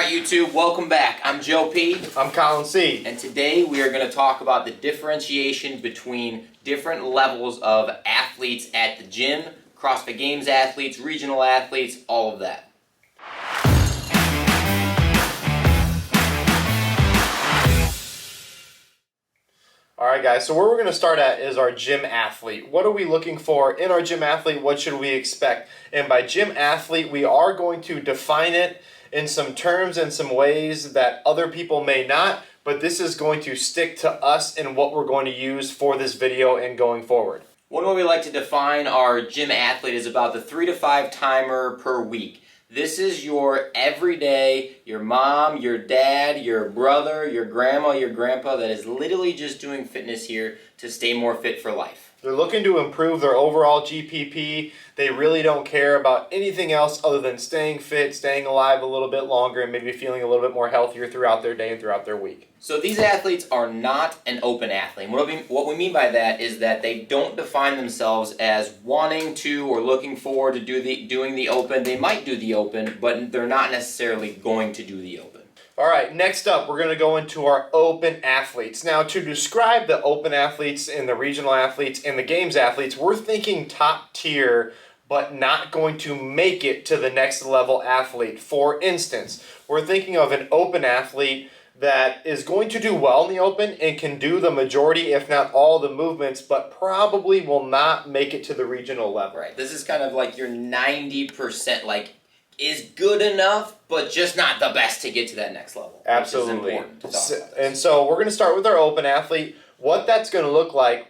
Alright YouTube, welcome back. I'm Joe P. I'm Colin C. And today we are going to talk about the differentiation between different levels of athletes at the gym, CrossFit Games athletes, regional athletes, all of that. Alright guys, so where we're going to start at is our gym athlete. What are we looking for in our gym athlete? What should we expect? And by gym athlete, we are going to define it in some terms and some ways that other people may not, but this is going to stick to us and what we're going to use for this video and going forward. One way we like to define our gym athlete is about the 3 to 5 timer per week. This is your everyday, your mom, your dad, your brother, your grandma, your grandpa that is literally just doing fitness here to stay more fit for life. They're looking to improve their overall GPP. They really don't care about anything else other than staying fit, staying alive a little bit longer, and maybe feeling a little bit more healthier throughout their day and throughout their week. So these athletes are not an open athlete. What we mean by that is that they don't define themselves as wanting to or looking forward to doing the open. They might do the open, but they're not necessarily going to do the open. All right, next up, we're going to go into our open athletes. Now, to describe the open athletes and the regional athletes and the games athletes, we're thinking top tier, but not going to make it to the next level athlete. For instance, we're thinking of an open athlete that is going to do well in the open and can do the majority, if not all, the movements, but probably will not make it to the regional level. Right. This is kind of like your 90%, like, is good enough, but just not the best to get to that next level. Absolutely. Which is important to talk about this. And so we're going to start with our open athlete. What that's going to look like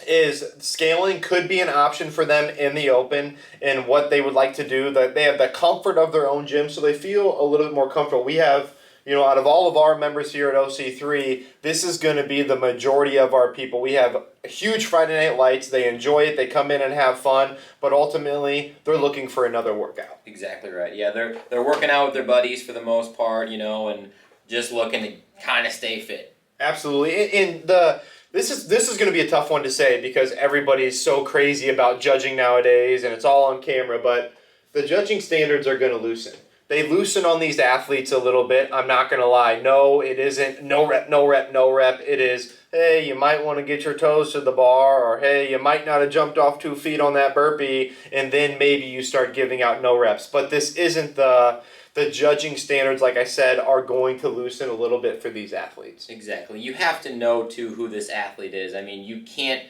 is scaling could be an option for them in the open, and what they would like to do, that they have the comfort of their own gym, so they feel a little bit more comfortable. We have, out of all of our members here at OC3, this is going to be the majority of our people. We have huge Friday Night Lights. They enjoy it. They come in and have fun, but ultimately they're looking for another workout. Exactly right. Yeah, they're working out with their buddies for the most part, and just looking to kind of stay fit. Absolutely. And this is going to be a tough one to say because everybody's so crazy about judging nowadays and it's all on camera, but the judging standards are going to loosen. They loosen on these athletes a little bit. I'm not going to lie. No, it isn't no rep, no rep, no rep. It is, hey, you might want to get your toes to the bar, or hey, you might not have jumped off 2 feet on that burpee, and then maybe you start giving out no reps. But this isn't the judging standards, like I said, are going to loosen a little bit for these athletes. Exactly. You have to know, too, who this athlete is. I mean, you can't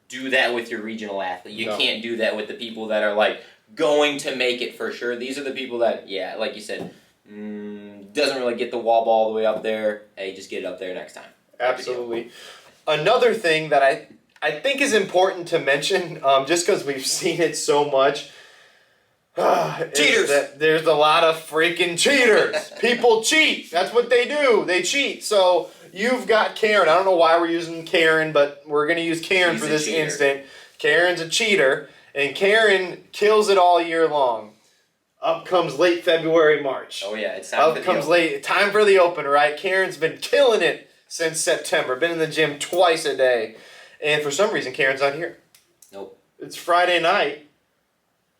do that with your regional athlete. You can't do that with the people that are, like, going to make it for sure. These are the people that, yeah, like you said, doesn't really get the wall ball all the way up there. Hey, just get it up there next time. Absolutely. Another thing that I think is important to mention, just because we've seen it so much, cheaters. That there's a lot of freaking cheaters. People cheat. That's what they do. They cheat. So you've got Karen. I don't know why we're using Karen, but we're going to use Karen for this instant. Karen's a cheater. And Karen kills it all year long. Up comes late February, March. Oh yeah, it's time for the open. Time for the open, right? Karen's been killing it since September. Been in the gym twice a day. And for some reason, Karen's not here. Nope. It's Friday night.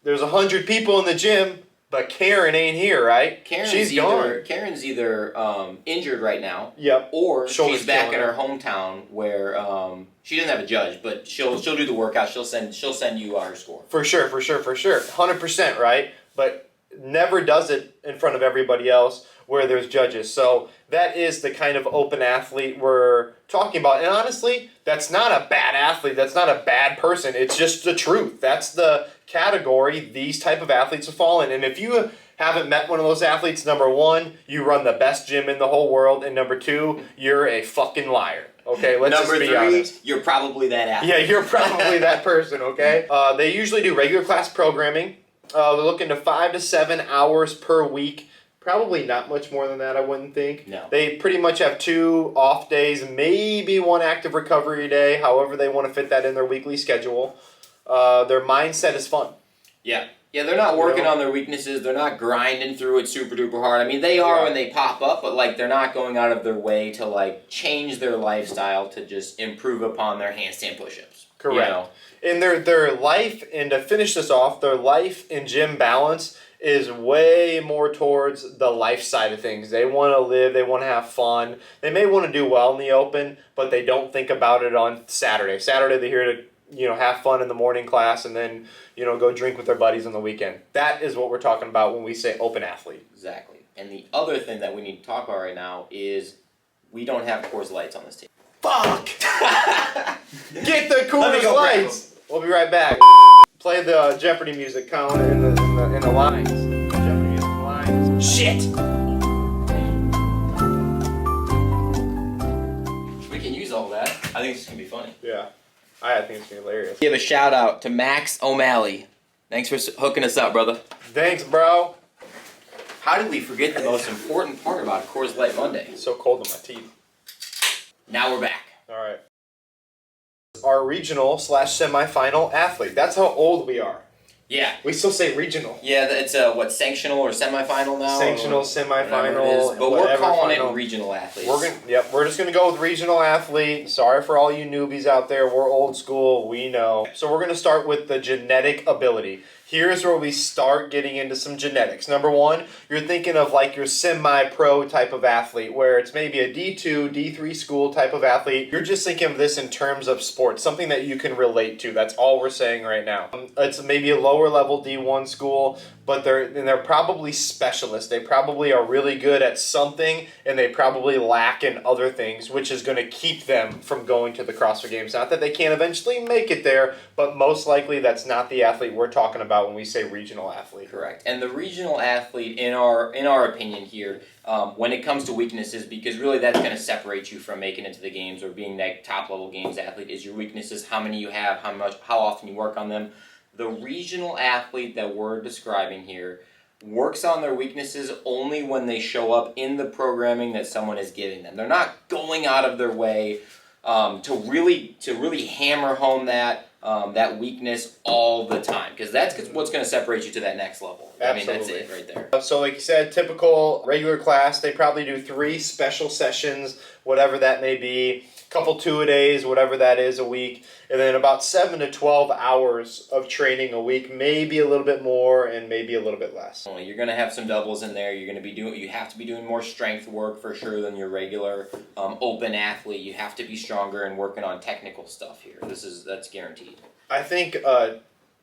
There's 100 people in the gym, but Karen ain't here, right? She's gone. Karen's either injured right now. Yep. Or she's back in her hometown where she doesn't have a judge, but she'll do the workout. She'll send you her score. For sure. 100%, right? But never does it in front of everybody else where there's judges. So that is the kind of open athlete we're talking about. And honestly, that's not a bad athlete. That's not a bad person. It's just the truth. That's the category these type of athletes fall in. And if you haven't met one of those athletes, number one, you run the best gym in the whole world. And number two, you're a fucking liar. Okay, let's just be honest. Number three, you're probably that athlete. Yeah, you're probably that person, okay? They usually do regular class programming. They're looking to 5 to 7 hours per week. Probably not much more than that, I wouldn't think. No. They pretty much have 2 off days, maybe 1 active recovery day, however they want to fit that in their weekly schedule. Their mindset is fun. Yeah. Yeah, they're not working on their weaknesses. They're not grinding through it super duper hard. I mean, they are when they pop up, but like they're not going out of their way to like change their lifestyle to just improve upon their handstand push-ups. Correct. And their life, and to finish this off, their life and gym balance is way more towards the life side of things. They want to live, they want to have fun. They may want to do well in the open, but they don't think about it on Saturday. Saturday they're here to have fun in the morning class and then go drink with their buddies on the weekend. That is what we're talking about when we say open athlete. Exactly. And the other thing that we need to talk about right now is we don't have Coors Lights on this table. Fuck! Get the Coors Lights! We'll be right back. Play the Jeopardy music, Colin, in the lines. Jeopardy music lines. Shit! We can use all that. I think this is going to be funny. Yeah. I think it's going to be hilarious. Give a shout out to Max O'Malley. Thanks for hooking us up, brother. Thanks, bro. How did we forget the most important part about Coors Light Monday? It's so cold in my teeth. Now we're back. All right. Our regional/semifinal athlete. That's how old we are. Yeah. We still say regional. Yeah, it's sanctional or semifinal now? Sanctional, semifinal, but we're calling final. it regional athletes. We're just gonna go with regional athlete. Sorry for all you newbies out there. We're old school. We know. So we're gonna start with the genetic ability. Here's where we start getting into some genetics. Number one, you're thinking of like your semi-pro type of athlete, where it's maybe a D2, D3 school type of athlete. You're just thinking of this in terms of sports, something that you can relate to. That's all we're saying right now. It's maybe a lower level D1 school, but they're probably specialists. They probably are really good at something, and they probably lack in other things, which is going to keep them from going to the CrossFit Games. Not that they can't eventually make it there, but most likely that's not the athlete we're talking about when we say regional athlete. Correct. And the regional athlete, in our opinion here, when it comes to weaknesses, because really that's going to separate you from making it to the games or being that top level games athlete, is your weaknesses, how many you have, how often you work on them. The regional athlete that we're describing here works on their weaknesses only when they show up in the programming that someone is giving them. They're not going out of their way to really hammer home that weakness all the time, because that's what's going to separate you to that next level. Absolutely. I mean, that's it right there. So like you said, typical regular class, they probably do 3 special sessions, whatever that may be, couple 2-a-days, whatever that is a week, and then about 7 to 12 hours of training a week, maybe a little bit more and maybe a little bit less. You're going to have some doubles in there. You have to be doing more strength work for sure than your regular open athlete. You have to be stronger and working on technical stuff here. That's guaranteed. I think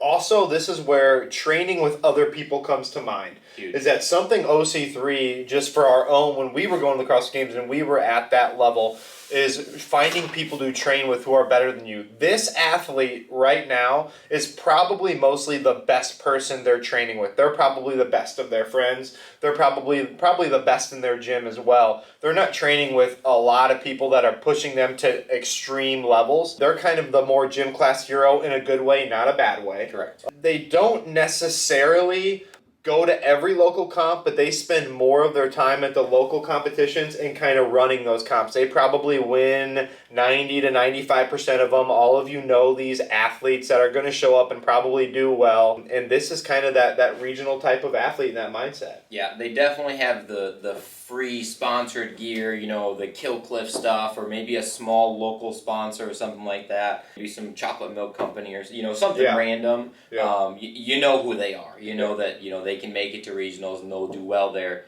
also this is where training with other people comes to mind. Huge. Is that something OC3, just for our own, when we were going to the CrossFit Games and we were at that level, is finding people to train with who are better than you. This athlete right now is probably mostly the best person they're training with. They're probably the best of their friends. They're probably the best in their gym as well. They're not training with a lot of people that are pushing them to extreme levels. They're kind of the more gym class hero in a good way, not a bad way. Correct. They don't necessarily go to every local comp, but they spend more of their time at the local competitions and kind of running those comps. They probably win 90 to 95% of them. All of you know these athletes that are going to show up and probably do well. And this is kind of that regional type of athlete in that mindset. Yeah, they definitely have the free sponsored gear, the Kill Cliff stuff, or maybe a small local sponsor or something like that. Maybe some chocolate milk company or something random. Yeah. You know who they are. You know that they can make it to regionals and they'll do well there,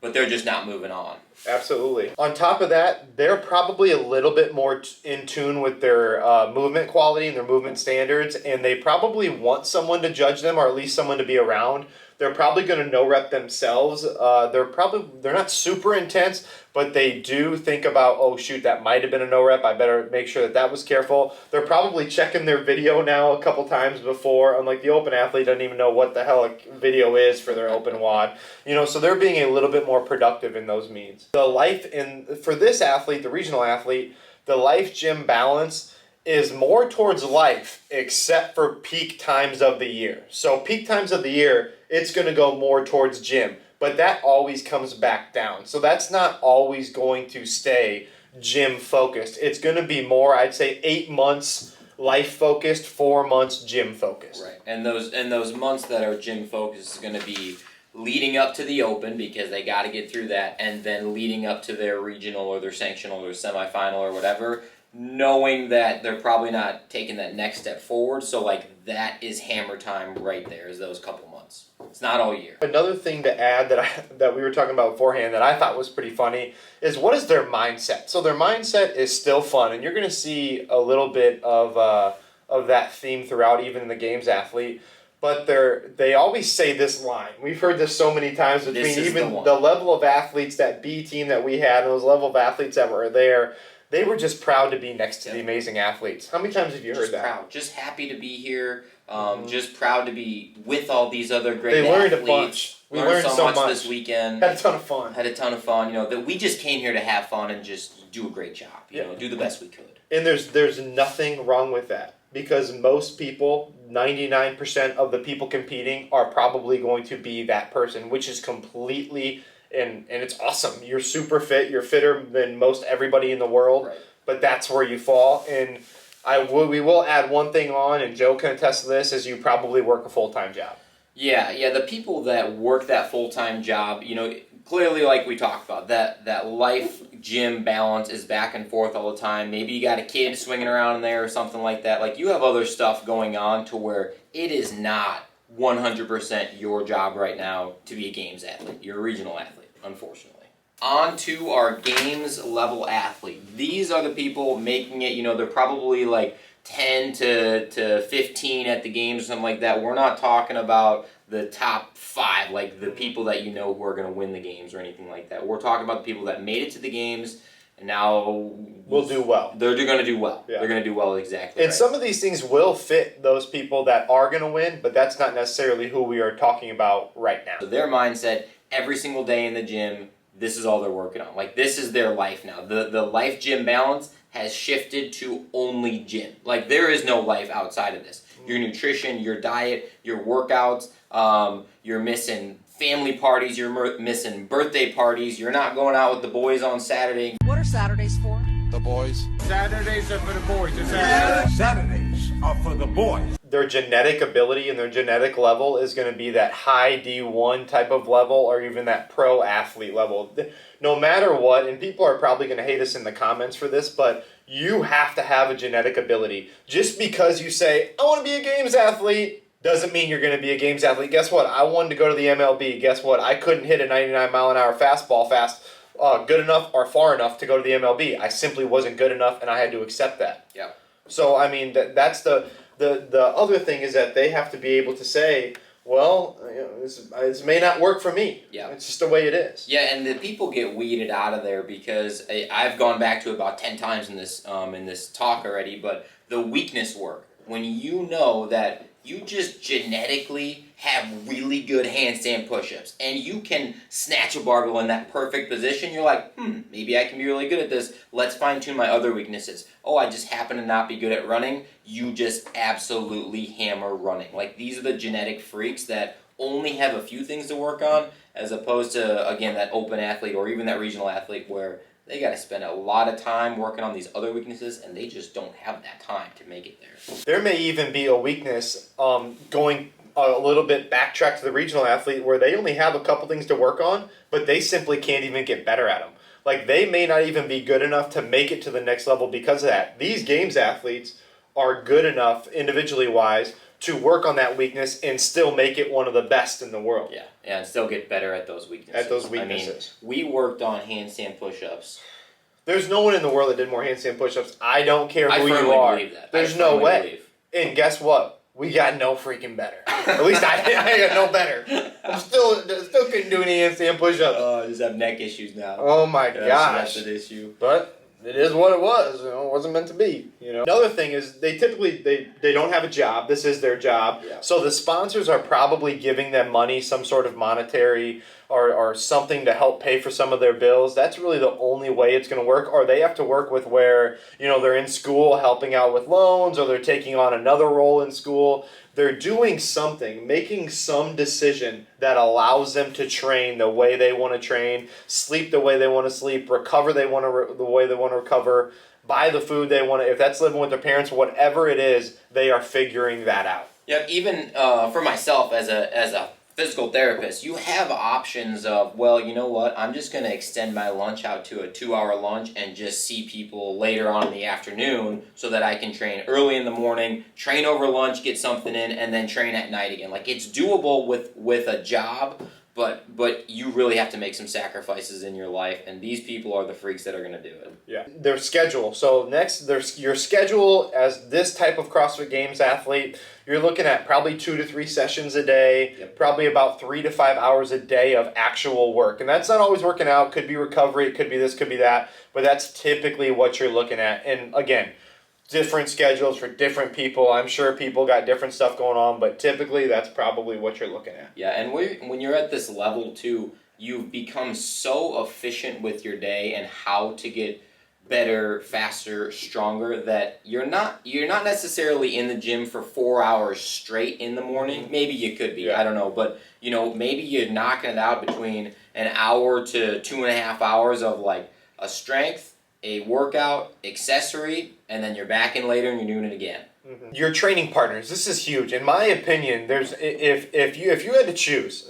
but they're just not moving on. Absolutely. On top of that, they're probably a little bit more in tune with their movement quality and their movement standards, and they probably want someone to judge them, or at least someone to be around. They're probably going to no-rep themselves. They're not super intense, but they do think about, oh shoot, that might have been a no-rep. I better make sure that was careful. They're probably checking their video now a couple times before. Unlike the open athlete, doesn't even know what the hell a video is for their open WOD. So they're being a little bit more productive in those means. For this athlete, the regional athlete, the life gym balance is more towards life, except for peak times of the year. So peak times of the year, it's going to go more towards gym, but that always comes back down. So that's not always going to stay gym focused. It's going to be more, I'd say, 8 months life focused, 4 months gym focused. Right, and those months that are gym focused is going to be leading up to the open, because they got to get through that, and then leading up to their regional or their sanctional or semifinal or whatever, knowing that they're probably not taking that next step forward. So that is hammer time right there, is those couple months. It's not all year. Another thing to add that we were talking about beforehand that I thought was pretty funny is what is their mindset? So their mindset is still fun, and you're going to see a little bit of that theme throughout, even in the games athlete. But they always say this line. We've heard this so many times between even the level of athletes, that B team that we had, and those level of athletes that were there. They were just proud to be next to the amazing athletes. How many times have you heard that? Proud. Just happy to be here. Just proud to be with all these other great athletes. They learned a bunch. We learned so much this weekend. Had a ton of fun. That we just came here to have fun and just do a great job. You know, do the best we could. And there's nothing wrong with that. Because most people, 99% of the people competing are probably going to be that person, which is completely, and it's awesome. You're super fit. You're fitter than most everybody in the world, right. But that's where you fall. And we will add one thing on, and Joe can attest to this, is you probably work a full-time job. Yeah, the people that work that full-time job, you know, clearly like we talked about, that life gym balance is back and forth all the time. Maybe you got a kid swinging around in there or something like that. Like, you have other stuff going on to where it is not 100% your job right now to be a games athlete. You're a regional athlete, unfortunately. On to our games level athlete. These are the people making it, you know, they're probably like 10 to 15 at the games or something like that. We're not talking about the top 5, like the people that you know who are going to win the games or anything like that. We're talking about the people that made it to the games and now will do well. They're going to do well. Yeah. They're going to do well, exactly. And some of these things will fit those people that are going to win, but that's not necessarily who we are talking about right now. So their mindset, every single day in the gym, this is all they're working on. Like, this is their life now. The life gym balance has shifted to only gym. Like, there is no life outside of this. Your nutrition, your diet, your workouts, you're missing family parties, you're missing birthday parties, you're not going out with the boys on Saturday. What are Saturdays for? The boys. Saturdays are for the boys. Saturdays are for the boys. Their genetic ability and their genetic level is going to be that high D1 type of level, or even that pro athlete level. No matter what, and people are probably going to hate us in the comments for this, but you have to have a genetic ability. Just because you say, I want to be a games athlete, doesn't mean you're going to be a games athlete. Guess what? I wanted to go to the MLB. Guess what? I couldn't hit a 99-mile-an-hour fastball good enough or far enough to go to the MLB. I simply wasn't good enough, and I had to accept that. Yeah. So, I mean, that's the other thing, is that they have to be able to say, well, you know, this may not work for me. Yeah. It's just the way it is. Yeah, and the people get weeded out of there because I've gone back to it about 10 times in this talk already, but the weakness work, when you know that you just genetically have really good handstand push-ups and you can snatch a barbell in that perfect position, you're like, maybe I can be really good at this. Let's fine-tune my other weaknesses. Oh, I just happen to not be good at running. You just absolutely hammer running. Like, these are the genetic freaks that only have a few things to work on, as opposed to, again, that open athlete or even that regional athlete where they got to spend a lot of time working on these other weaknesses, and they just don't have that time to make it there. There may even be a weakness going a little bit backtrack to the regional athlete where they only have a couple things to work on, but they simply can't even get better at them. Like, they may not even be good enough to make it to the next level because of that. These games athletes are good enough, individually wise, to work on that weakness and still make it one of the best in the world. Yeah, and still get better at those weaknesses. I mean, we worked on handstand push-ups. There's no one in the world that did more handstand push-ups. I don't care who you are. I firmly believe that. There's no way. And guess what? We got no freaking better. At least I got no better. I'm still couldn't do any handstand push-ups. Oh, I just have neck issues now. Oh my gosh. That's an issue. But it is what it was. You know, it wasn't meant to be. You know. Another thing is they typically they don't have a job. This is their job. Yeah. So the sponsors are probably giving them money, some sort of monetary or something to help pay for some of their bills. That's really the only way it's going to work. Or they have to work with where, you know, they're in school helping out with loans, or they're taking on another role in school. They're doing something, making some decision that allows them to train the way they want to train, sleep the way they want to sleep, recover the way they want to recover, buy the food they want to. If that's living with their parents, whatever it is, they are figuring that out. Yeah, even for myself as a physical therapist, you have options of, well, you know what, I'm just going to extend my lunch out to a 2-hour lunch and just see people later on in the afternoon so that I can train early in the morning, train over lunch, get something in, and then train at night again. Like, it's doable with a job, but you really have to make some sacrifices in your life, and these people are the freaks that are going to do it. Yeah. Their schedule. So next, there's your schedule as this type of CrossFit Games athlete. You're looking at probably 2 to 3 sessions a day, probably about 3 to 5 hours a day of actual work. And that's not always working out. Could be recovery. It could be this, could be that. But that's typically what you're looking at. And again, different schedules for different people. I'm sure people got different stuff going on, but typically that's probably what you're looking at. Yeah, and when you're at this level too, you've become so efficient with your day and how to get better, faster, stronger that you're not necessarily in the gym for 4 hours straight in the morning. Maybe you could be, I don't know, but maybe you're knocking it out between an hour to 2.5 hours of like a strength, a workout, accessory, and then you're back in later and you're doing it again. Mm-hmm. Your training partners, this is huge. In my opinion, there's if you had to choose,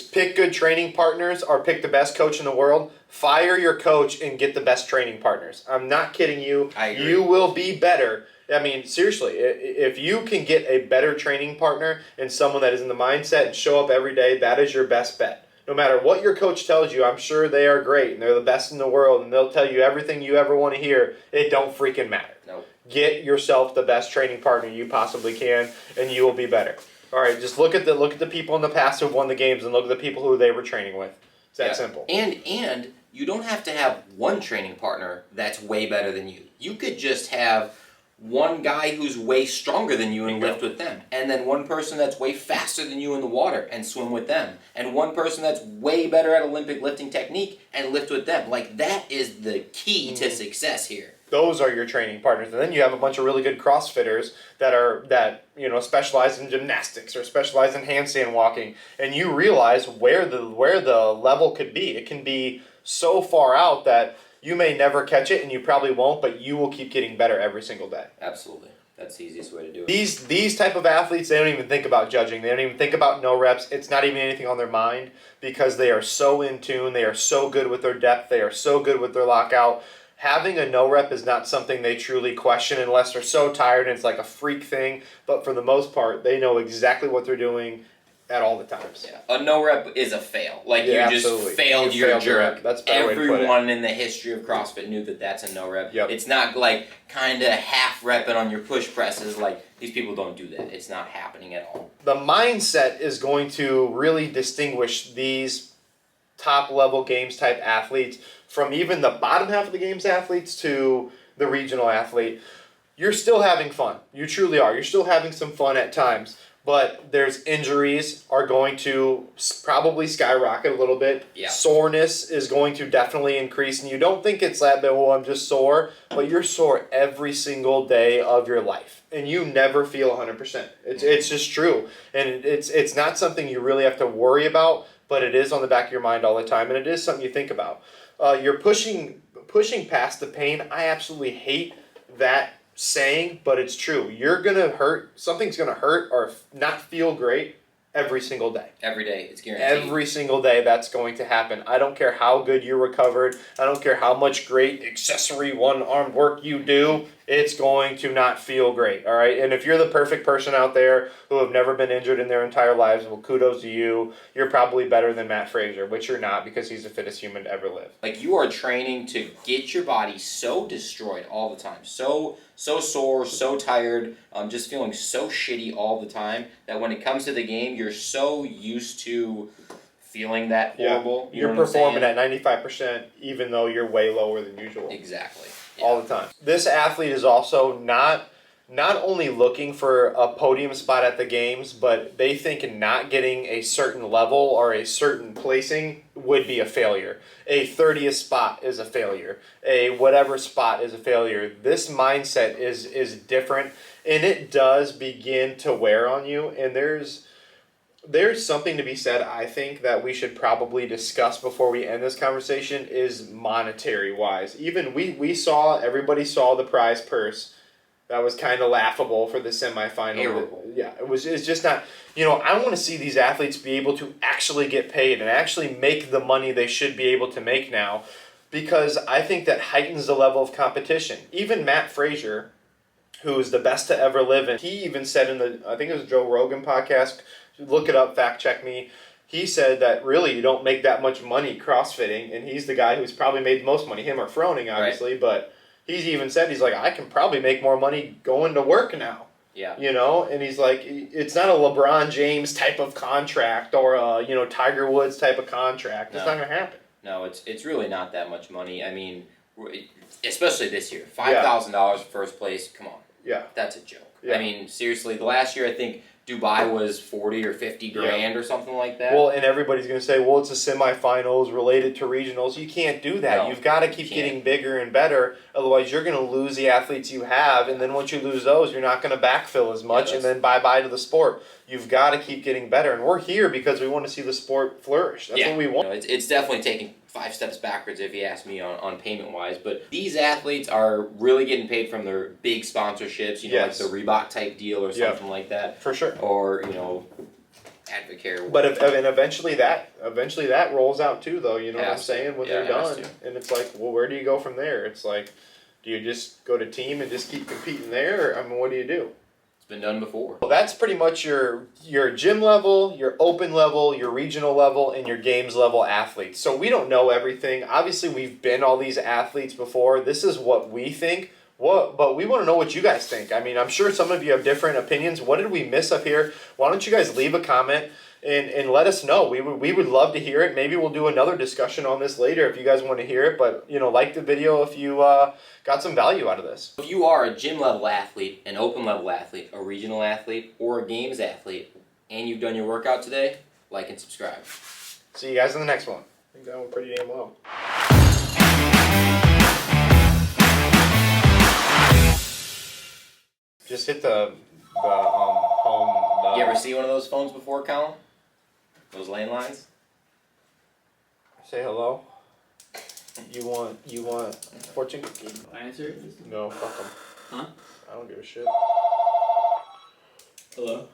pick good training partners or pick the best coach in the world, fire your coach and get the best training partners. I'm not kidding you. I agree. You will be better. I mean, seriously, if you can get a better training partner and someone that is in the mindset and show up every day, that is your best bet. No matter what your coach tells you, I'm sure they are great and they're the best in the world and they'll tell you everything you ever want to hear. It don't freaking matter. Nope. Get yourself the best training partner you possibly can, and you will be better. All right, just look at the people in the past who've won the games and look at the people who they were training with. It's that simple. And you don't have to have one training partner that's way better than you. You could just have one guy who's way stronger than you and lift with them, and then one person that's way faster than you in the water and swim with them, and one person that's way better at Olympic lifting technique and lift with them. Like, that is the key to success here. Those are your training partners, and then you have a bunch of really good CrossFitters that specialize in gymnastics or specialize in handstand walking, and you realize where the level could be. It can be so far out that you may never catch it, and you probably won't, but you will keep getting better every single day. Absolutely. That's the easiest way to do it. These type of athletes, they don't even think about judging. They don't even think about no reps. It's not even anything on their mind because they are so in tune. They are so good with their depth. They are so good with their lockout. Having a no rep is not something they truly question unless they're so tired and it's like a freak thing. But for the most part, they know exactly what they're doing at all the times. Yeah. A no rep is a fail. Like, you absolutely. just failed your jerk. That's a better way to put it. Everyone in the history of CrossFit knew that that's a no rep. Yep. It's not like kind of half repping on your push presses. Like, these people don't do that. It's not happening at all. The mindset is going to really distinguish these top level games type athletes from even the bottom half of the games athletes to the regional athlete. You're still having fun. You truly are. You're still having some fun at times. But there's injuries are going to probably skyrocket a little bit. Yeah. Soreness is going to definitely increase. And you don't think it's that, I'm just sore. But you're sore every single day of your life. And you never feel 100%. It's just true. And it's not something you really have to worry about, but it is on the back of your mind all the time. And it is something you think about. You're pushing past the pain. I absolutely hate that saying, but it's true. You're gonna hurt. Something's gonna hurt or not feel great every single day. Every day, it's guaranteed. Every single day, that's going to happen. I don't care how good you recovered. I don't care how much great accessory one-arm work you do. It's going to not feel great, all right? And if you're the perfect person out there who have never been injured in their entire lives, well, kudos to you. You're probably better than Matt Frazier, which you're not because he's the fittest human to ever live. Like, you are training to get your body so destroyed all the time, so sore, so tired, just feeling so shitty all the time that when it comes to the game, you're so used to feeling that horrible. Yeah. You're performing at 95% even though you're way lower than usual. Exactly. Yeah. All the time. This athlete is also not only looking for a podium spot at the games, but they think not getting a certain level or a certain placing would be a failure. A 30th spot is a failure. A whatever spot is a failure. This mindset is different, and it does begin to wear on you. And there's something to be said, I think, that we should probably discuss before we end this conversation is monetary wise. Even everybody saw the prize purse that was kind of laughable for the semifinal. Terrible. Yeah, it's just not. I want to see these athletes be able to actually get paid and actually make the money they should be able to make now, because I think that heightens the level of competition. Even Matt Frazier, who is the best to ever live, and he even said I think it was Joe Rogan podcast, look it up, fact check me. He said that really you don't make that much money CrossFitting, and he's the guy who's probably made the most money, him or Froning, obviously, right. But he's even said, he's like, I can probably make more money going to work now. Yeah. And he's like, it's not a LeBron James type of contract or a, Tiger Woods type of contract. It's not going to happen. No, it's really not that much money. I mean, especially this year. $5,000 first place, come on. Yeah. That's a joke. Yeah. I mean, seriously, the last year I think Dubai was 40 or 50 grand or something like that. Well, and everybody's going to say, well, it's a semifinals related to regionals. You can't do that. No, you've got to keep getting bigger and better. Otherwise, you're going to lose the athletes you have. And then once you lose those, you're not going to backfill as much. And then bye-bye to the sport. You've got to keep getting better. And we're here because we want to see the sport flourish. That's what we want. It's definitely taking 5 steps backwards if you ask me on payment-wise. But these athletes are really getting paid from their big sponsorships, like the Reebok type deal or something like that. For sure. Or, Advocare. But eventually that rolls out too, though. You know what I'm saying? When they're done. And it's like, well, where do you go from there? It's like, do you just go to team and just keep competing there? Or, I mean, what do you do? Been done before. Well, that's pretty much your gym level, your open level, your regional level, and your games level athletes. So we don't know everything. Obviously, we've been all these athletes before. This is what we think. But we want to know what you guys think. I mean, I'm sure some of you have different opinions. What did we miss up here? Why don't you guys leave a comment and let us know. We would love to hear it. Maybe we'll do another discussion on this later if you guys want to hear it. But, like the video if you got some value out of this. If you are a gym level athlete, an open level athlete, a regional athlete, or a games athlete, and you've done your workout today, like and subscribe. See you guys in the next one. I think that went pretty damn well. Just hit the home. You ever see one of those phones before, Colin? Those landlines? Say hello. You want fortune cookie? Answer it? No, fuck them. Huh? I don't give a shit. Hello?